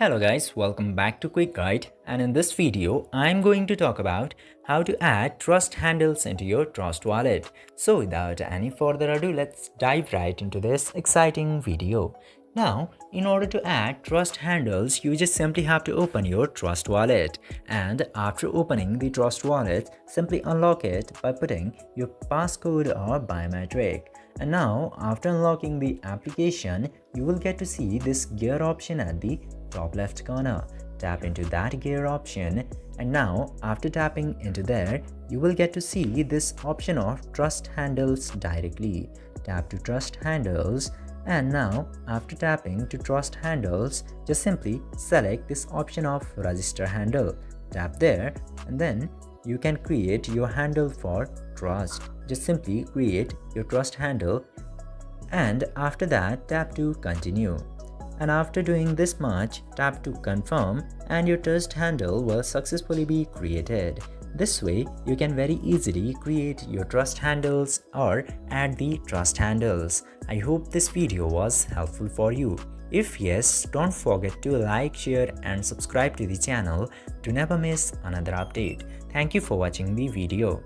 Hello guys, welcome back to Quick Guide, and in this video I'm going to talk about how to add trust handles into your Trust Wallet. So without any further ado, let's dive right into this exciting video. Now, in order to add trust handles, you just simply have to open your Trust Wallet, and after opening the Trust Wallet, simply unlock it by putting your passcode or biometric. And now, after unlocking the application, you will get to see this gear option at the top left corner. Tap into that gear option, and now after tapping into there, you will get to see this option of trust handles directly. Tap to trust handles, and now after tapping to trust handles, just simply select this option of register handle. Tap there, and then you can create your handle for trust. Just simply create your trust handle, and after that tap to continue. And after doing this much, tap to confirm, and your trust handle will successfully be created. This way, you can very easily create your trust handles or add the trust handles. I hope this video was helpful for you. If yes, don't forget to like, share and subscribe to the channel to never miss another update. Thank you for watching the video.